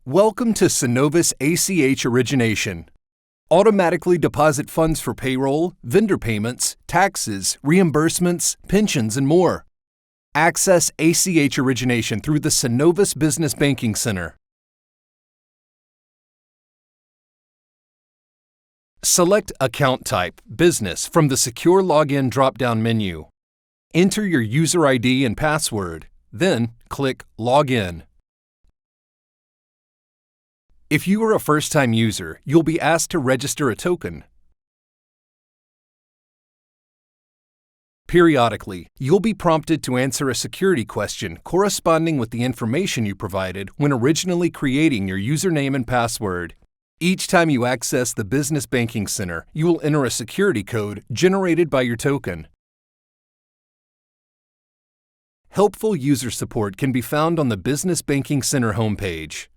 Welcome to Synovus ACH Origination. Automatically deposit funds for payroll, vendor payments, taxes, reimbursements, pensions, and more. Access ACH Origination through the Synovus Business Banking Center. Select Account Type, Business from the Secure Login drop-down menu. Enter your user ID and password, then click Login. If you are a first-time user, you'll be asked to register a token. Periodically, you'll be prompted to answer a security question corresponding with the information you provided when originally creating your username and password. Each time you access the Business Banking Center, you will enter a security code generated by your token. Helpful user support can be found on the Business Banking Center homepage.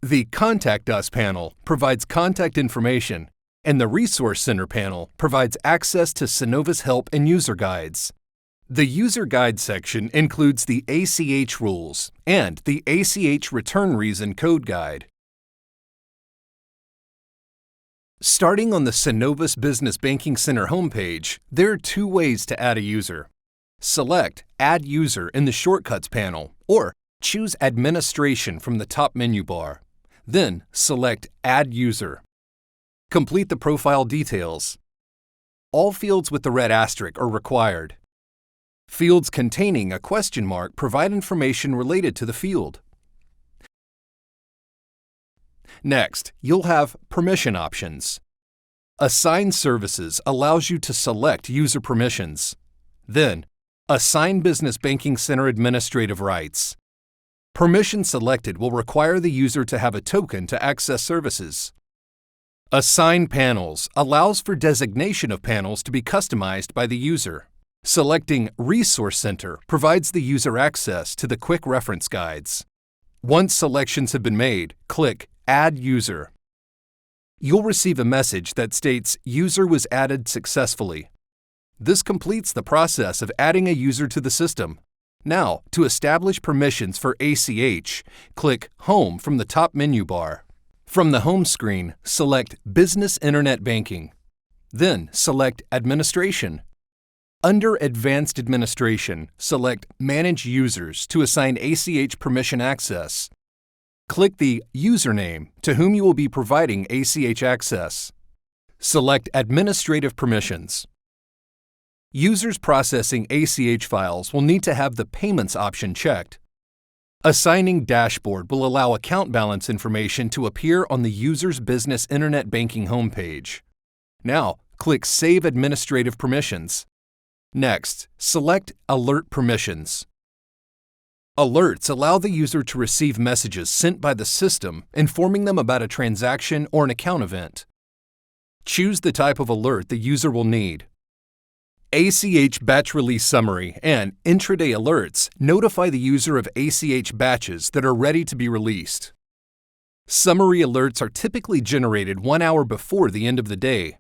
The Contact Us panel provides contact information, and the Resource Center panel provides access to Synovus help and user guides. The User Guide section includes the ACH rules and the ACH Return Reason Code Guide. Starting on the Synovus Business Banking Center homepage, there are two ways to add a user. Select Add User in the Shortcuts panel, or choose Administration from the top menu bar. Then select Add User. Complete the profile details. All fields with the red asterisk are required. Fields containing a question mark provide information related to the field. Next, you'll have permission options. Assign Services allows you to select user permissions. Then, Assign Business Banking Center administrative rights. Permission selected will require the user to have a token to access services. Assign Panels allows for designation of panels to be customized by the user. Selecting Resource Center provides the user access to the quick reference guides. Once selections have been made, click Add User. You'll receive a message that states User was added successfully. This completes the process of adding a user to the system. Now, to establish permissions for ACH, click Home from the top menu bar. From the home screen, select Business Internet Banking. Then select Administration. Under Advanced Administration, select Manage Users to assign ACH permission access. Click the username to whom you will be providing ACH access. Select Administrative Permissions. Users processing ACH files will need to have the Payments option checked. Assigning Dashboard will allow account balance information to appear on the user's Business Internet Banking homepage. Now, click Save Administrative Permissions. Next, select Alert Permissions. Alerts allow the user to receive messages sent by the system informing them about a transaction or an account event. Choose the type of alert the user will need. ACH Batch Release Summary and Intraday Alerts notify the user of ACH batches that are ready to be released. Summary alerts are typically generated 1 hour before the end of the day.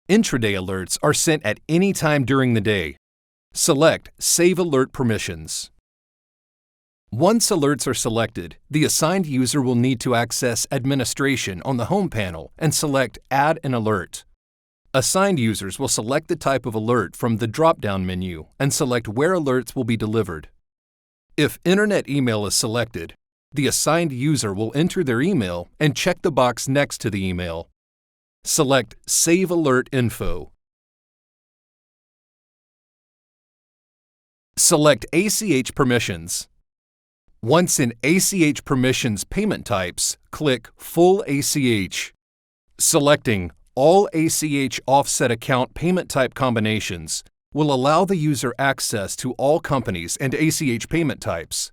Intraday alerts are sent at any time during the day. Select Save Alert Permissions. Once alerts are selected, the assigned user will need to access Administration on the Home panel and select Add an Alert. Assigned users will select the type of alert from the drop-down menu and select where alerts will be delivered. If Internet Email is selected, the assigned user will enter their email and check the box next to the email. Select Save Alert Info. Select ACH Permissions. Once in ACH Permissions Payment Types, click Full ACH. Selecting All ACH Offset Account Payment Type Combinations will allow the user access to all companies and ACH payment types.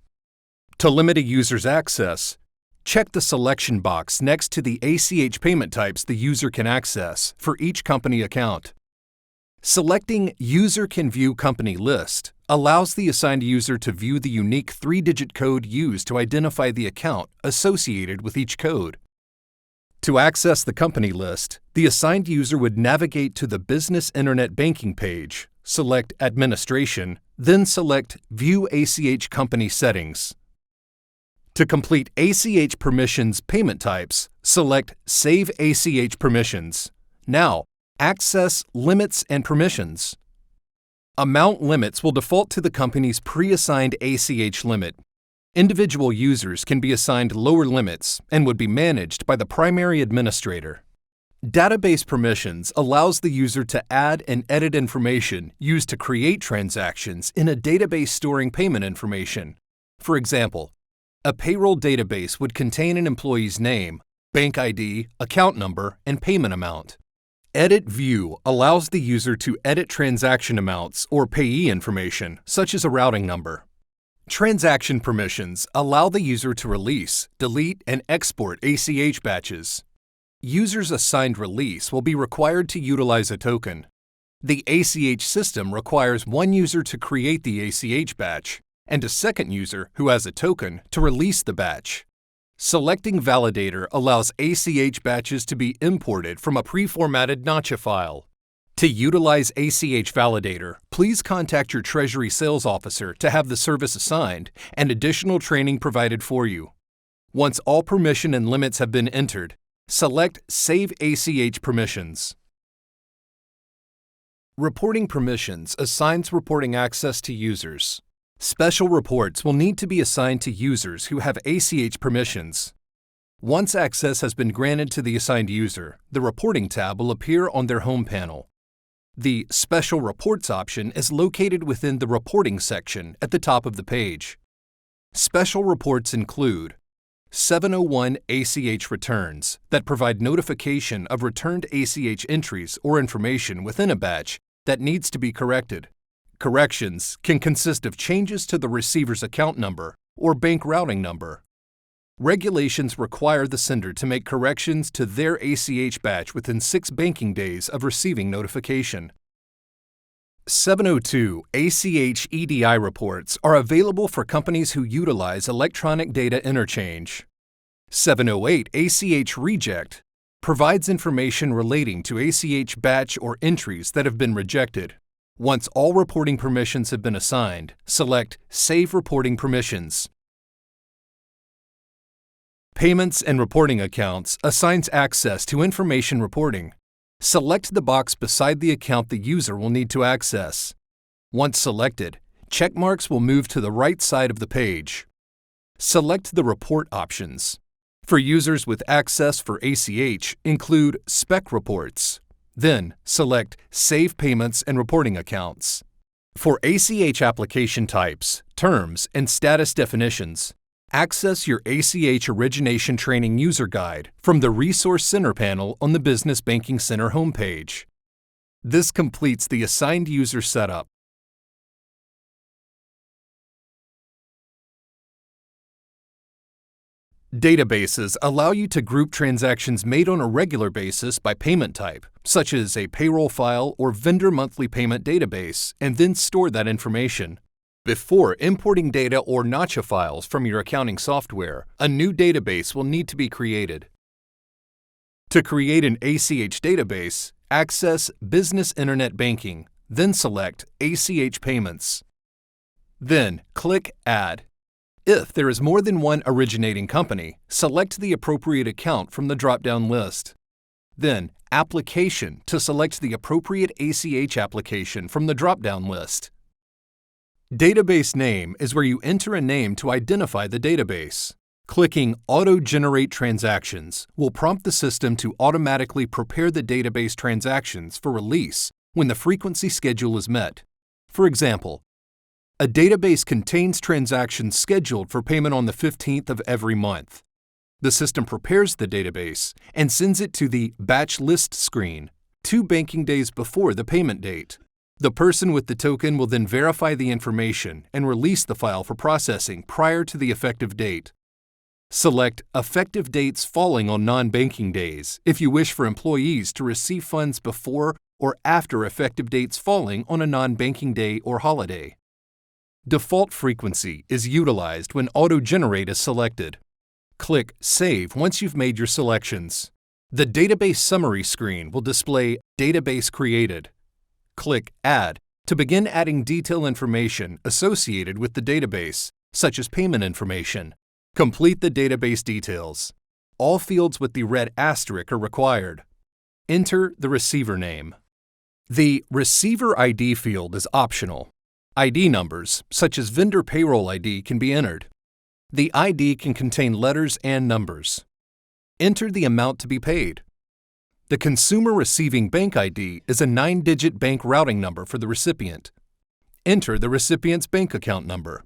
To limit a user's access, check the selection box next to the ACH payment types the user can access for each company account. Selecting User Can View Company List allows the assigned user to view the unique 3-digit code used to identify the account associated with each code. To access the company list, the assigned user would navigate to the Business Internet Banking page, select Administration, then select View ACH Company Settings. To complete ACH permissions payment types, select Save ACH Permissions. Now, access Limits and Permissions. Amount limits will default to the company's pre-assigned ACH limit. Individual users can be assigned lower limits and would be managed by the primary administrator. Database permissions allows the user to add and edit information used to create transactions in a database storing payment information. For example, a payroll database would contain an employee's name, bank ID, account number, and payment amount. Edit View allows the user to edit transaction amounts or payee information, such as a routing number. Transaction permissions allow the user to release, delete, and export ACH batches. Users assigned release will be required to utilize a token. The ACH system requires one user to create the ACH batch and a second user who has a token to release the batch. Selecting Validator allows ACH batches to be imported from a pre-formatted Nacha file. To utilize ACH Validator, please contact your Treasury sales officer to have the service assigned and additional training provided for you. Once all permission and limits have been entered, select Save ACH Permissions. Reporting permissions assigns reporting access to users. Special reports will need to be assigned to users who have ACH permissions. Once access has been granted to the assigned user, the Reporting tab will appear on their home panel. The Special Reports option is located within the Reporting section at the top of the page. Special reports include 701 ACH returns that provide notification of returned ACH entries or information within a batch that needs to be corrected. Corrections can consist of changes to the receiver's account number or bank routing number. Regulations require the sender to make corrections to their ACH batch within 6 banking days of receiving notification. 702 ACH EDI reports are available for companies who utilize electronic data interchange. 708 ACH Reject provides information relating to ACH batch or entries that have been rejected. Once all reporting permissions have been assigned, select Save Reporting Permissions. Payments and Reporting Accounts assigns access to information reporting. Select the box beside the account the user will need to access. Once selected, check marks will move to the right side of the page. Select the report options. For users with access for ACH, include Spec Reports. Then, select Save Payments and Reporting Accounts. For ACH application types, terms, and status definitions, access your ACH Origination Training User Guide from the Resource Center panel on the Business Banking Center homepage. This completes the assigned user setup. Databases allow you to group transactions made on a regular basis by payment type, such as a payroll file or vendor monthly payment database, and then store that information. Before importing data or Nacha files from your accounting software, a new database will need to be created. To create an ACH database, access Business Internet Banking, then select ACH Payments. Then click Add. If there is more than one originating company, select the appropriate account from the drop-down list. Then Application to select the appropriate ACH application from the drop-down list. Database name is where you enter a name to identify the database. Clicking Auto-Generate Transactions will prompt the system to automatically prepare the database transactions for release when the frequency schedule is met. For example, a database contains transactions scheduled for payment on the 15th of every month. The system prepares the database and sends it to the Batch List screen 2 banking days before the payment date. The person with the token will then verify the information and release the file for processing prior to the effective date. Select Effective Dates falling on non-banking days if you wish for employees to receive funds before or after effective dates falling on a non-banking day or holiday. Default frequency is utilized when Auto-Generate is selected. Click Save once you've made your selections. The Database Summary screen will display Database Created. Click Add to begin adding detailed information associated with the database, such as payment information. Complete the database details. All fields with the red asterisk are required. Enter the receiver name. The Receiver ID field is optional. ID numbers, such as vendor payroll ID, can be entered. The ID can contain letters and numbers. Enter the amount to be paid. The Consumer Receiving Bank ID is a 9-digit bank routing number for the recipient. Enter the recipient's bank account number.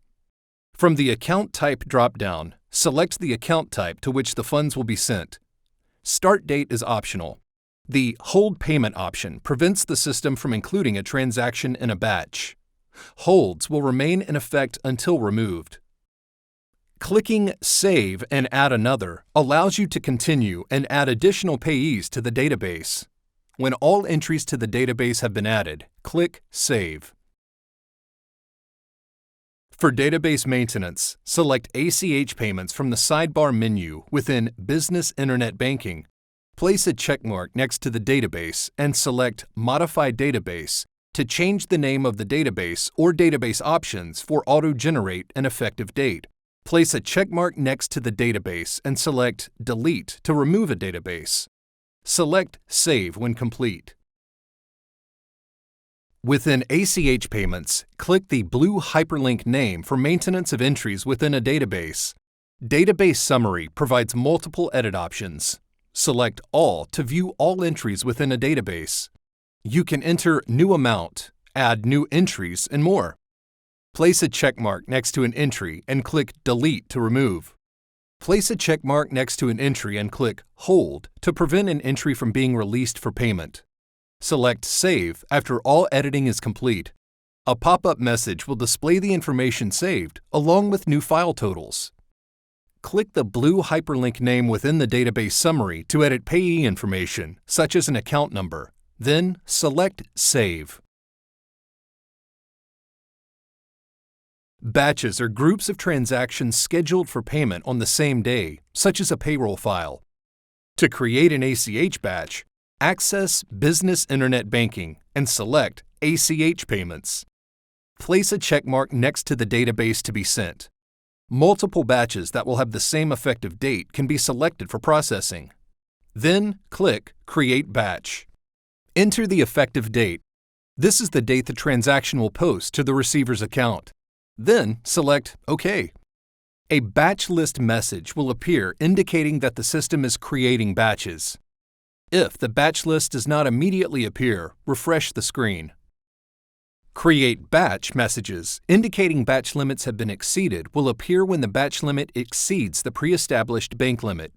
From the Account Type drop-down, select the account type to which the funds will be sent. Start date is optional. The Hold Payment option prevents the system from including a transaction in a batch. Holds will remain in effect until removed. Clicking Save and Add Another allows you to continue and add additional payees to the database. When all entries to the database have been added, click Save. For database maintenance, select ACH payments from the sidebar menu within Business Internet Banking. Place a checkmark next to the database and select Modify Database to change the name of the database or database options for auto-generate an effective date. Place a checkmark next to the database and select Delete to remove a database. Select Save when complete. Within ACH payments, click the blue hyperlink name for maintenance of entries within a database. Database Summary provides multiple edit options. Select All to view all entries within a database. You can enter new amount, add new entries, and more. Place a checkmark next to an entry and click Delete to remove. Place a checkmark next to an entry and click Hold to prevent an entry from being released for payment. Select Save after all editing is complete. A pop-up message will display the information saved along with new file totals. Click the blue hyperlink name within the database summary to edit payee information, such as an account number. Then select Save. Batches are groups of transactions scheduled for payment on the same day, such as a payroll file. To create an ACH batch, access Business Internet Banking and select ACH Payments. Place a checkmark next to the database to be sent. Multiple batches that will have the same effective date can be selected for processing. Then click Create Batch. Enter the effective date. This is the date the transaction will post to the receiver's account. Then select OK. A batch list message will appear indicating that the system is creating batches. If the batch list does not immediately appear, refresh the screen. Create Batch messages indicating batch limits have been exceeded will appear when the batch limit exceeds the pre-established bank limit.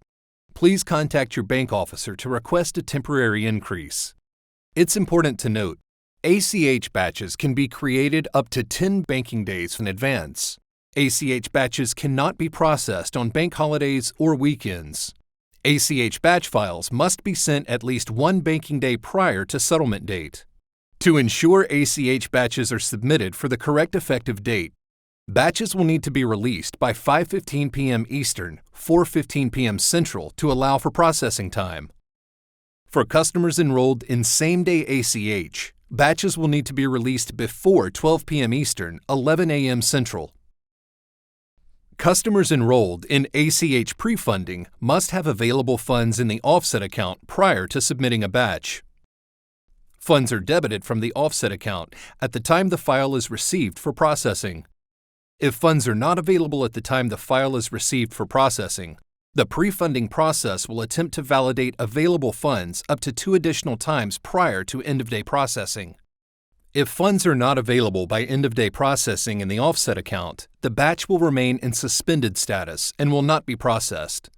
Please contact your bank officer to request a temporary increase. It's important to note, ACH batches can be created up to 10 banking days in advance. ACH batches cannot be processed on bank holidays or weekends. ACH batch files must be sent at least one banking day prior to settlement date. To ensure ACH batches are submitted for the correct effective date, batches will need to be released by 5:15 p.m. Eastern, 4:15 p.m. Central to allow for processing time. For customers enrolled in same-day ACH, batches will need to be released before 12 p.m. Eastern, 11 a.m. Central. Customers enrolled in ACH pre-funding must have available funds in the offset account prior to submitting a batch. Funds are debited from the offset account at the time the file is received for processing. If funds are not available at the time the file is received for processing, the pre-funding process will attempt to validate available funds up to 2 additional times prior to end-of-day processing. If funds are not available by end-of-day processing in the offset account, the batch will remain in suspended status and will not be processed.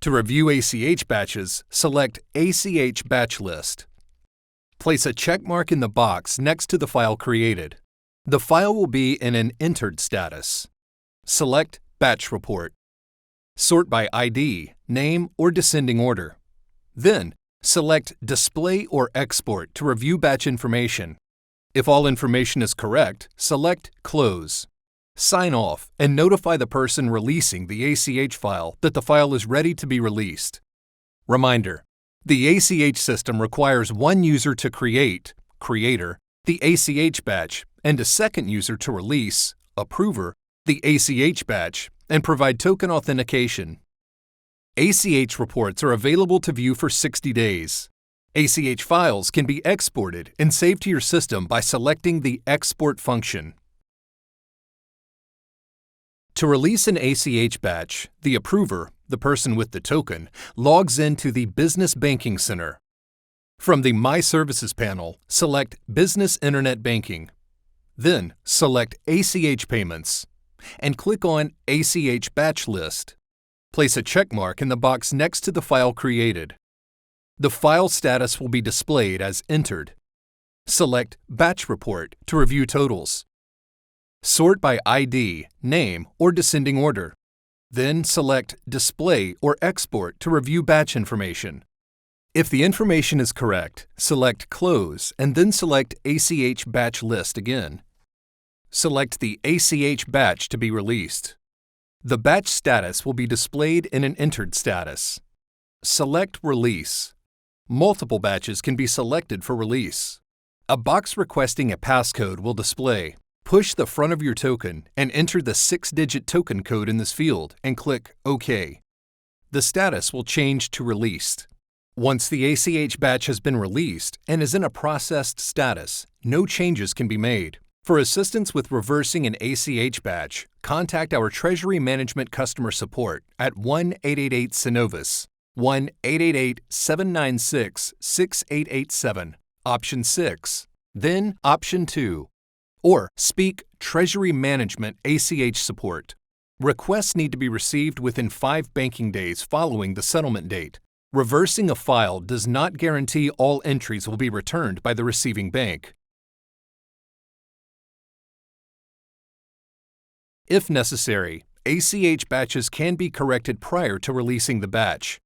To review ACH batches, select ACH Batch List. Place a check mark in the box next to the file created. The file will be in an entered status. Select Batch Report. Sort by ID, name, or descending order. Then, select Display or Export to review batch information. If all information is correct, select Close. Sign off and notify the person releasing the ACH file that the file is ready to be released. Reminder: the ACH system requires one user to create, creator, the ACH batch, and a second user to release, approver, the ACH batch, and provide token authentication. ACH reports are available to view for 60 days. ACH files can be exported and saved to your system by selecting the Export function. To release an ACH batch, the approver, the person with the token, logs into the Business Banking Center. From the My Services panel, select Business Internet Banking. Then select ACH Payments and click on ACH Batch List. Place a check mark in the box next to the file created. The file status will be displayed as entered. Select Batch Report to review totals. Sort by ID, name, or descending order. Then select Display or Export to review batch information. If the information is correct, select Close and then select ACH Batch List again. Select the ACH batch to be released. The batch status will be displayed in an entered status. Select Release. Multiple batches can be selected for release. A box requesting a passcode will display. Push the front of your token and enter the 6-digit token code in this field and click OK. The status will change to Released. Once the ACH batch has been released and is in a processed status, no changes can be made. For assistance with reversing an ACH batch, contact our Treasury Management Customer Support at 1-888-Synovus, 1-888-796-6887, Option 6, then Option 2, or speak Treasury Management ACH Support. Requests need to be received within 5 banking days following the settlement date. Reversing a file does not guarantee all entries will be returned by the receiving bank. If necessary, ACH batches can be corrected prior to releasing the batch.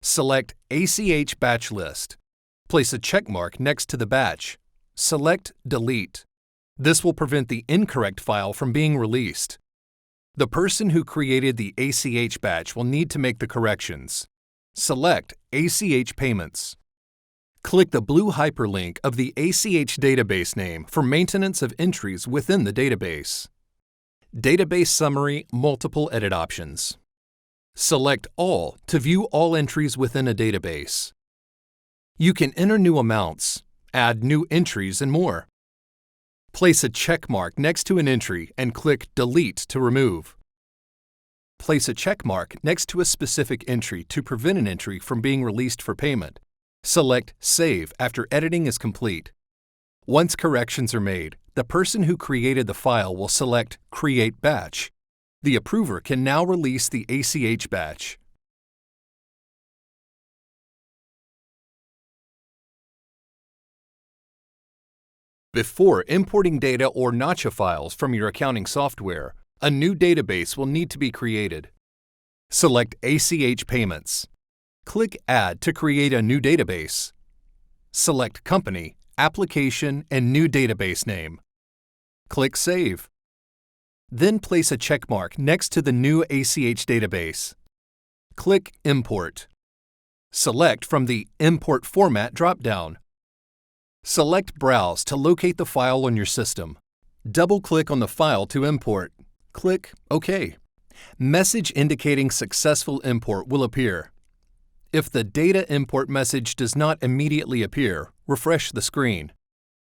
Select ACH Batch List. Place a check mark next to the batch. Select Delete. This will prevent the incorrect file from being released. The person who created the ACH batch will need to make the corrections. Select ACH Payments. Click the blue hyperlink of the ACH database name for maintenance of entries within the database. Database Summary Multiple Edit Options. Select All to view all entries within a database. You can enter new amounts, add new entries, and more. Place a check mark next to an entry and click Delete to remove. Place a check mark next to a specific entry to prevent an entry from being released for payment. Select Save after editing is complete. Once corrections are made, the person who created the file will select Create Batch. The approver can now release the ACH batch. Before importing data or Nacha files from your accounting software, a new database will need to be created. Select ACH Payments. Click Add to create a new database. Select Company, Application, and New Database Name. Click Save. Then place a check mark next to the new ACH database. Click Import. Select from the Import Format drop-down. Select Browse to locate the file on your system. Double-click on the file to import. Click OK. Message indicating successful import will appear. If the data import message does not immediately appear, refresh the screen.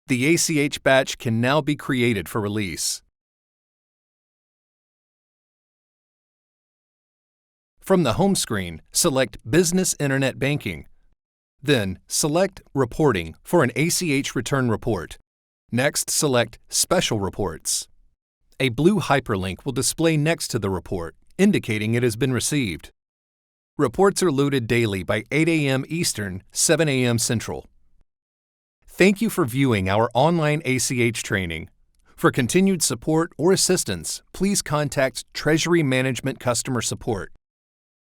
The ACH batch can now be created for release. From the home screen, select Business Internet Banking. Then, select Reporting for an ACH return report. Next, select Special Reports. A blue hyperlink will display next to the report, indicating it has been received. Reports are loaded daily by 8 a.m. Eastern, 7 a.m. Central. Thank you for viewing our online ACH training. For continued support or assistance, please contact Treasury Management Customer Support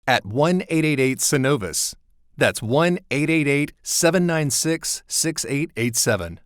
at 1-888-Synovus. That's 1-888-796-6887.